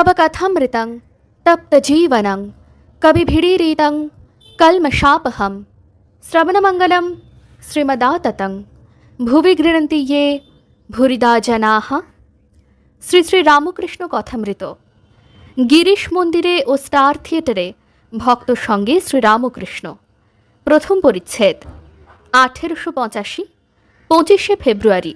तव कथामृतं तप्तजीवनं कविभिरीरितं कल्मषापहं श्रवणमङ्गलं श्रीमदाततं भुवि गृह्णन्ति ये भूरिदा जनाः। শ্রী শ্রী রামকৃষ্ণ কথামৃত। গিরিশ মন্দিরে ও স্টার থিয়েটারে ভক্ত সঙ্গে শ্রীরামকৃষ্ণ। প্রথম পরিচ্ছেদ। 1885 25শে ফেব্রুয়ারি।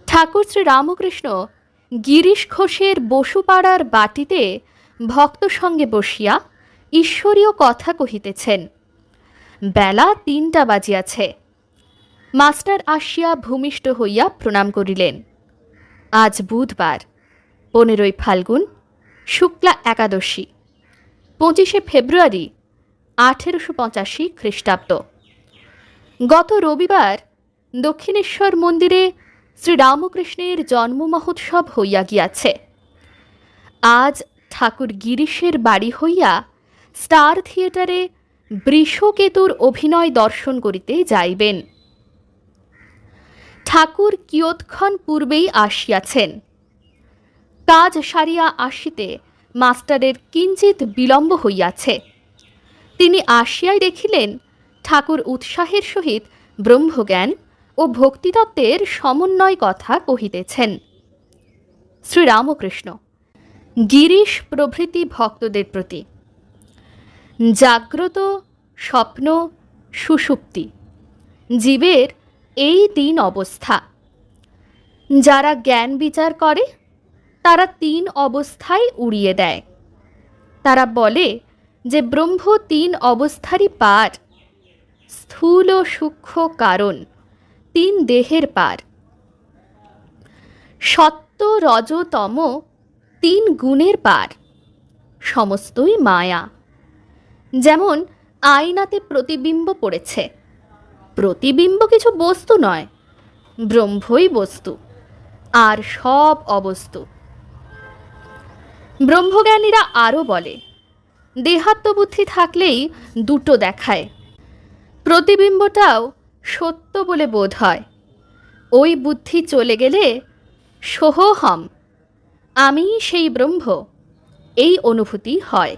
ঠাকুর শ্রী রামকৃষ্ণ গিরিশ ঘোষের বসুপাড়ার বাটিতে ভক্ত সঙ্গে বসিয়া ঈশ্বরীয় কথা কহিতেছেন। বেলা 3টা বাজিয়াছে। মাস্টার আসিয়া ভূমিষ্ঠ হইয়া প্রণাম করিলেন। আজ বুধবার, 15ই ফাল্গুন, শুক্লা একাদশী, 25শে ফেব্রুয়ারি 1885 খ্রিস্টাব্দ। গত রবিবার দক্ষিণেশ্বর মন্দিরে শ্রীরামকৃষ্ণের জন্ম মহোৎসব হইয়া গিয়াছে। আজ ঠাকুর গিরিশের বাড়ি হইয়া স্টার থিয়েটারে বৃষকেতুর অভিনয় দর্শন করিতে যাইবেন। ঠাকুর কিয়ৎক্ষণ পূর্বেই আসিয়াছেন। কাজ সারিয়া আসিতে মাস্টারের কিঞ্চিত বিলম্ব হইয়াছে। তিনি আসিয়াই দেখিলেন ঠাকুর উৎসাহের সহিত ব্রহ্মজ্ঞান ও ভক্তিতত্ত্বের সমন্বয় কথা কহিতেছেন। শ্রীরামকৃষ্ণ গিরিশ প্রভৃতি ভক্তদের প্রতি। জাগ্রত, স্বপ্ন, সুষুপ্তি জীবের এই 3 অবস্থা। যারা জ্ঞান বিচার করে তারা 3 অবস্থায় উড়িয়ে দেয়। তারা বলে যে ব্রহ্ম 3 অবস্থারই পার, স্থূল সূক্ষ্ম কারণ 3 দেহের পার, সত্য রজ তম 3 গুণের পার, সমস্তই মায়া। যেমন আয়নাতে প্রতিবিম্ব পড়েছে, প্রতিবিম্ব কিছু বস্তু নয়, ব্রহ্মই বস্তু, আর সব অবস্তু। ব্রহ্মজ্ঞানীরা আরও বলে দেহাত্মবুদ্ধি থাকলেই দুটো দেখায়, প্রতিবিম্বটাও সত্য বলে বোধ হয়। ওই বুদ্ধি চলে গেলে সোহম, আমি সেই ব্রহ্ম, এই অনুভূতি হয়।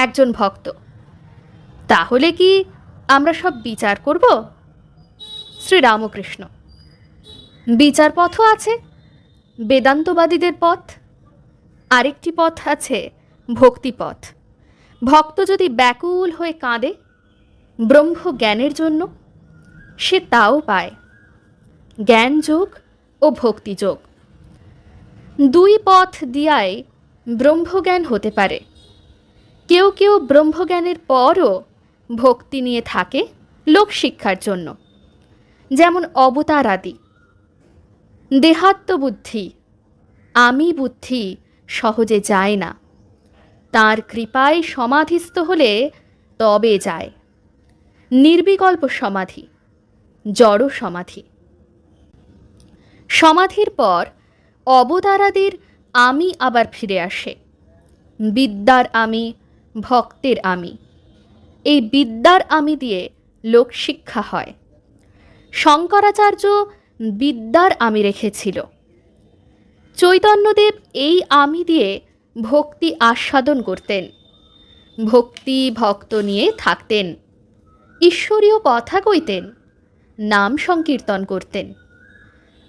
একজন ভক্ত: তাহলে কি আমরা সব বিচার করব? শ্রীরামকৃষ্ণ: বিচার পথও আছে, বেদান্তবাদীদের পথ। আরেকটি পথ আছে ভক্তিপথ। ভক্ত যদি ব্যাকুল হয়ে কাঁদে ব্রহ্ম জ্ঞানের জন্য, সে তাও পায়। জ্ঞানযোগ ও ভক্তিযোগ 2 পথ দিয়াই ব্রহ্মজ্ঞান হতে পারে। কেউ কেউ ব্রহ্মজ্ঞানের পরও ভক্তি নিয়ে থাকে লোকশিক্ষার জন্য, যেমন অবতার আদি। দেহাত্মবুদ্ধি, আমি বুদ্ধি সহজে যায় না, তার কৃপায় সমাধিস্থ হলে তবে যায়। নির্বিকল্প সমাধি, জড় সমাধি। সমাধির পর অবতারাদির আমি আবার ফিরে আসে। বিদ্যার আমি, ভক্তের আমি। এই বিদ্যার আমি দিয়ে লোকশিক্ষা হয়। শঙ্করাচার্য বিদ্যার আমি রেখেছিল। চৈতন্যদেব এই আমি দিয়ে ভক্তি আস্বাদন করতেন, ভক্তি ভক্ত নিয়ে থাকতেন, ঈশ্বরীয় কথা কইতেন, নাম সংকীর্তন করতেন।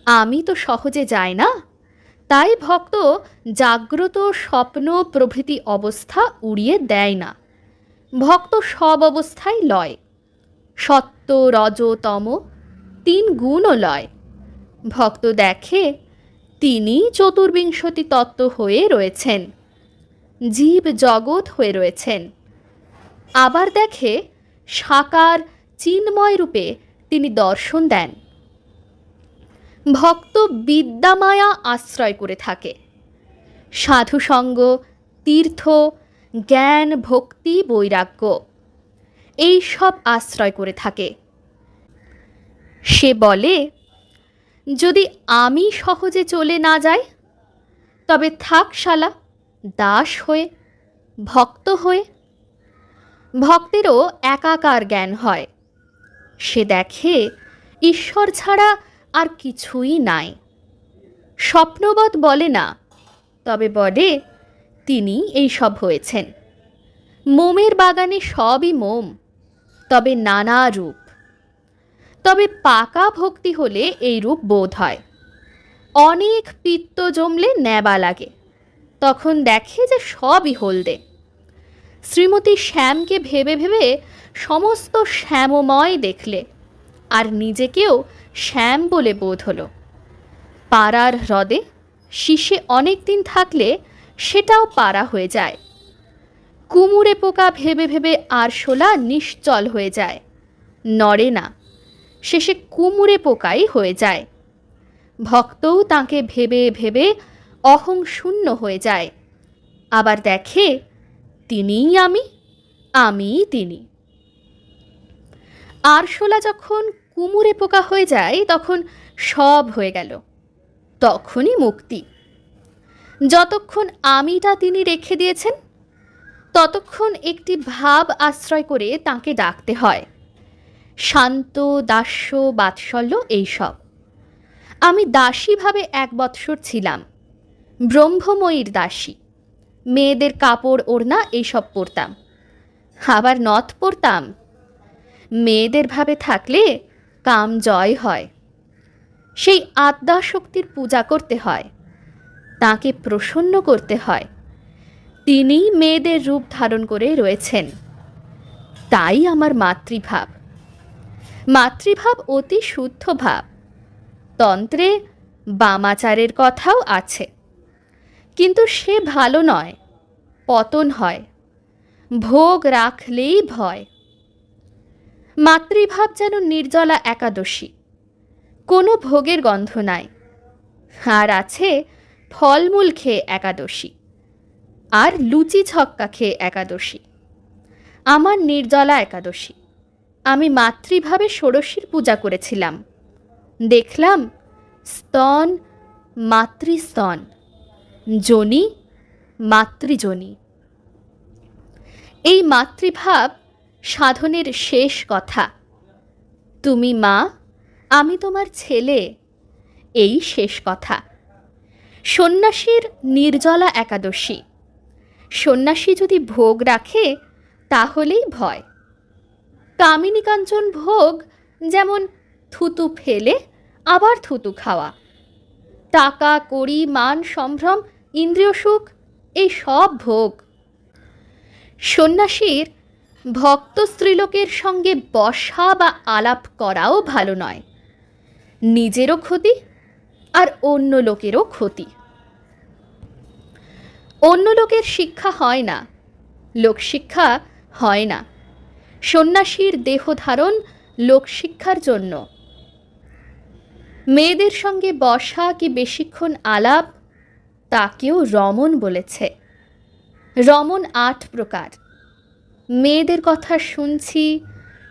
আমি তো সহজে যায় না, তাই ভক্ত জাগ্রত, স্বপ্ন প্রভৃতি অবস্থা উড়িয়ে দেয় না। ভক্ত সব অবস্থায় লয়, সত্য রজ তম 3 গুণও লয়। ভক্ত দেখে তিনি চতুর্বিংশতি তত্ত্ব হয়ে রয়েছেন, জীব জগৎ হয়ে রয়েছেন। আবার দেখে সাকার চিন্ময় রূপে তিনি দর্শন দেন। ভক্ত বিদ্যামায়া আশ্রয় করে থাকে। সাধুসঙ্গ, তীর্থ, জ্ঞান, ভক্তি, বৈরাগ্য এই সব আশ্রয় করে থাকে। সে বলে, যদি আমি সহজে চলে না যাই তবে থাক শালা দাস হয়ে, ভক্ত হয়ে। ভক্তেরও একাকার জ্ঞান হয়। সে দেখে ঈশ্বর ছাড়া আর কিছুই নাই। স্বপ্নবৎ বলে না তবে বলে তিনি এই সব হয়েছেন। মোমের বাগানে সবই মোম, তবে নানা রূপ। তবে পাকা ভক্তি হলে এই রূপ বোধ হয়। অনেক পিত্ত জমলে নেবা লাগে, তখন দেখে যে সবই হলদে। শ্রীমতী শ্যামকে ভেবে ভেবে সমস্ত শ্যামময় দেখলে, আর নিজেকেও শ্যাম বলে বোধ হলো। পাড়ার হ্রদে শীষে অনেক দিন থাকলে সেটাও পাড়া হয়ে যায়। কুমুরে পোকা ভেবে ভেবে আরশোলা নিশ্চল হয়ে যায়, নড়ে না, শেষে কুমুরে পোকাই হয়ে যায়। ভক্তও তাকে ভেবে ভেবে অহং শূন্য হয়ে যায়, আবার দেখে তিনিই আমি, আমিই তিনি। আরশোলা যখন কুমুরে পোকা হয়ে যায় তখন সব হয়ে গেল, তখনই মুক্তি। যতক্ষণ আমিটা তিনি রেখে দিয়েছেন, ততক্ষণ একটি ভাব আশ্রয় করে তাকে ডাকতে হয়। শান্ত, দাস্য, বাৎসল্য এইসব। আমি দাসী ভাবে 1 বৎসর ছিলাম, ব্রহ্মময়ীর দাসী। মেয়েদের কাপড় ওড়না এইসব পরতাম, আবার নথ পরতাম। মেয়েদের ভাবে থাকলে কাম জয় হয়। সেই আদ্যাশক্তির পূজা করতে হয়, তাকে প্রসন্ন করতে হয়। তিনিই মেয়েদের রূপ ধারণ করে রয়েছেন। তাই আমার মাতৃভাব। মাতৃভাব অতি শুদ্ধ ভাব। তন্ত্রে বামাচারের কথাও আছে, কিন্তু সে ভালো নয়, পতন হয়। ভোগ রাখলেই ভয়। মাতৃভাব যেন নির্জলা একাদশী, কোনো ভোগের গন্ধ নাই। আর আছে ফলমূল খেয়ে একাদশী, আর লুচি ছক্কা খেয়ে একাদশী। আমার নির্জলা একাদশী। আমি মাতৃভাবে ষোড়শীর পূজা করেছিলাম। দেখলাম স্তন মাতৃস্তন, যোনি মাতৃযোনি। এই মাতৃভাব সাধনের শেষ কথা। তুমি মা, আমি তোমার ছেলে, এই শেষ কথা। সন্ন্যাসীর নির্জলা একাদশী। সন্ন্যাসী যদি ভোগ রাখে তাহলেই ভয়। কামিনী কাঞ্চন ভোগ যেমন থুতু ফেলে আবার থুতু খাওয়া। টাকা কড়ি, মান সম্ভ্রম, ইন্দ্রিয় সুখ, এই সব ভোগ। সন্ন্যাসীর ভক্ত স্ত্রীলোকের সঙ্গে বসা বা আলাপ করাও ভালো নয়। নিজেরও ক্ষতি আর অন্য লোকেরও ক্ষতি। অন্য লোকের শিক্ষা হয় না, লোকশিক্ষা হয় না। সন্ন্যাসীর দেহধারণ লোকশিক্ষার জন্য। মেয়েদের সঙ্গে বসা কি বেশিক্ষণ আলাপ, তাকেও রমণ বলেছে। রমণ 8 প্রকার। মেয়েদের কথা শুনছি,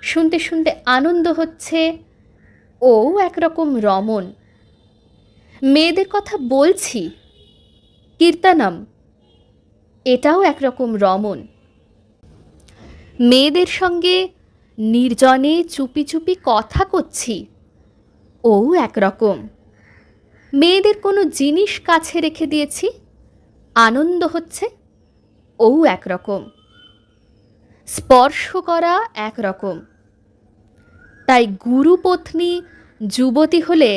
শুনতে শুনতে আনন্দ হচ্ছে, ও একরকম রমণ। মেয়েদের কথা বলছি, কীর্তনম, এটাও একরকম রমণ। মেয়েদের সঙ্গে নির্জনে চুপি চুপি কথা করছি, ও একরকম। মেয়েদের কোনো জিনিস কাছে রেখে দিয়েছি, আনন্দ হচ্ছে, ও একরকম। স্পর্শ করা একরকম। তাই গুরুপত্নী যুবতী হলে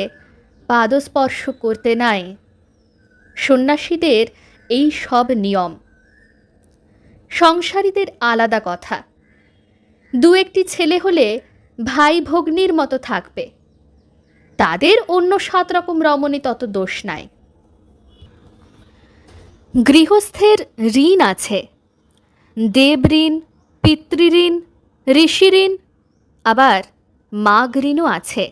পাদস্পর্শ করতে নাই। সন্ন্যাসীদের এই সব নিয়ম। সংসারীদের আলাদা কথা। 2-1টি ছেলে হলে ভাই ভগ্নির মতো থাকবে, তাদের অন্য 7 রকম রমণী, তত দোষ নাই। গৃহস্থের ঋণ আছে, দেবঋণ, পিতৃঋণ, ঋষিঋণ, আবার মাগ ঋণও আছে।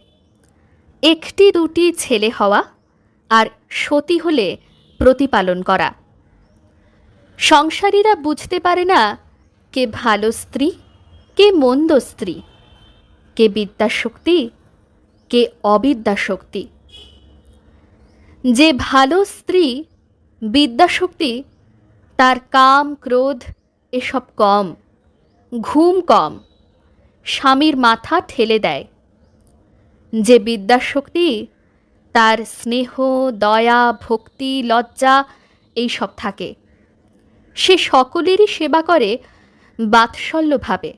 1টি-2টি ছেলে হওয়া আর সতী হলে প্রতিপালন করা। সংসারীরা বুঝতে পারে না কে ভালো স্ত্রী, কে মন্দ স্ত্রী, কে বিদ্যাশক্তি, কে অবিদ্যাশক্তি। যে ভালো স্ত্রী, বিদ্যাশক্তি, তার কাম ক্রোধ এসব কম, ঘুম কম, স্বামীর মাথা ঠেলে দেয়। যে বিদ্যাশক্তি, তার স্নেহ, দয়া, ভক্তি, লজ্জা এই সব থাকে। সে সকলেরই সেবা করে বাৎসল্যভাবে,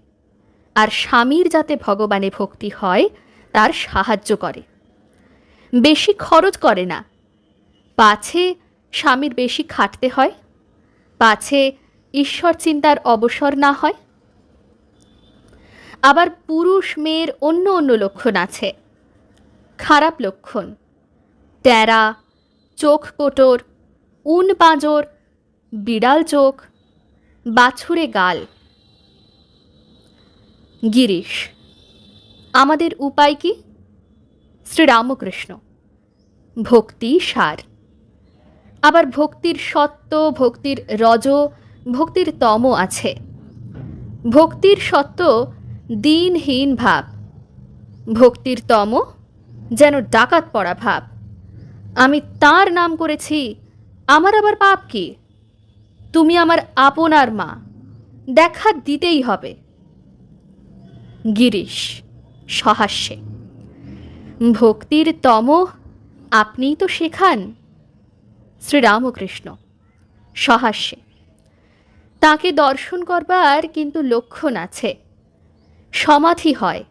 আর স্বামীর যাতে ভগবানে ভক্তি হয় তার সাহায্য করে। বেশি খরচ করে না, পাছে স্বামীর বেশি খাটতে হয়, পাছে ঈশ্বর চিন্তার অবসর না হয়। আবার পুরুষ মেয়ের অন্য অন্য লক্ষণ আছে। খারাপ লক্ষণ: ট্যারা, চোখ কোটর, উন পাঁজর, বিড়াল চোখ, বাছুরে গাল। গিরিশ: আমাদের উপায় কি? শ্রীরামকৃষ্ণ: ভক্তি সার। আবার ভক্তির সত্ত্ব, ভক্তির রজ, ভক্তির তম আছে। ভক্তির সত্ত্ব দীনহীন ভাব, ভক্তির তম যেন ডাকাত পড়া ভাব। আমি তার নাম করেছি, আমার আবার পাপ কি? তুমি আমার আপনার মা, দেখা দিতেই হবে। গিরিশ সহাস্যে: ভক্তির তম আপনিই তো শেখান। শ্রীরামকৃষ্ণ সহাস্যে: তাকে দর্শন করবার কিন্তু লক্ষণ আছে। সমাধি হয়।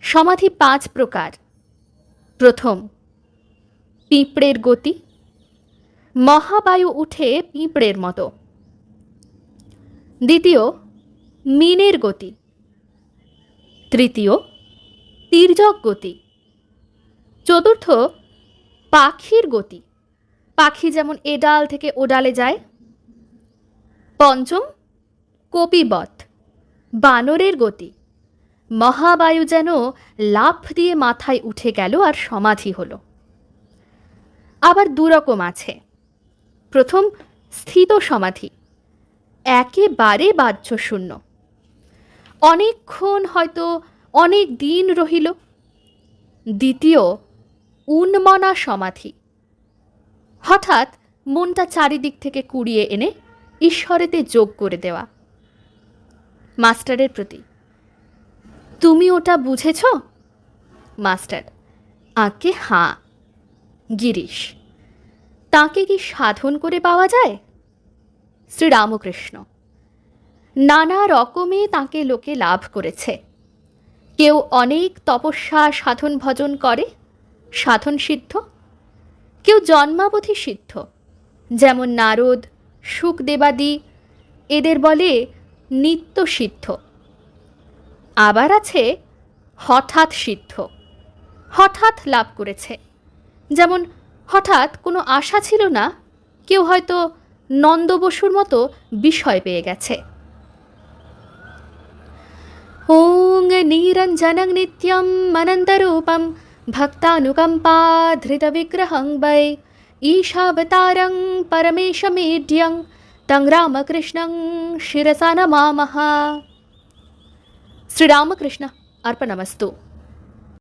সমাধি 5 প্রকার। প্রথম, পিঁপড়ের গতি, মহাবায়ু উঠে পিঁপড়ের মতো। দ্বিতীয়, মিনের গতি। তৃতীয়, তির্যক গতি। চতুর্থ, পাখির গতি, পাখি যেমন এ ডাল থেকে ও ডালে যায়। পঞ্চম, কপিবৎ, বানরের গতি। মহাবায়ু যেন লাফ দিয়ে মাথায় উঠে গেল আর সমাধি হলো। আবার 2 রকম আছে। প্রথম, স্থিত সমাধি, একেবারে বাহ্যশূন্য। অনেকক্ষণ, হয়তো অনেক দিন রহিল। দ্বিতীয়, উন্মনা সমাধি, হঠাৎ মনটা চারিদিক থেকে কুড়িয়ে এনে ঈশ্বরেতে যোগ করে দেওয়া। মাস্টারের প্রতি: তুমি ওটা বুঝেছ? মাস্টার: আজ্ঞে হাঁ। গিরিশ: তাকে কি সাধন করে পাওয়া যায়? শ্রীরামকৃষ্ণ: নানা রকমে তাকে লোকে লাভ করেছে। কেউ অনেক তপস্যা সাধন ভজন করে, সাধন সিদ্ধ। কেউ জন্মাবধি সিদ্ধ, যেমন নারদ, শুকদেবাদি, এদের বলে নিত্য সিদ্ধ। আবার আছে হঠাৎ সিদ্ধ, হঠাৎ লাভ করেছে। যেমন হঠাৎ কোনো আশা ছিল না, কেউ হয়তো নন্দ বসুর মতো বিষয় পেয়ে গেছে। ওং নিরঞ্জনং নিত্যম অনন্তরূপম ভক্তানুকম্পা ধৃতবিগ্রহং বৈ ঈশাবতারং পরমেশমেঢ্যং তং রামকৃষ্ণং শিরসা নমামঃ। শ্রীরামকৃষ্ণ अर्पणमस्तु।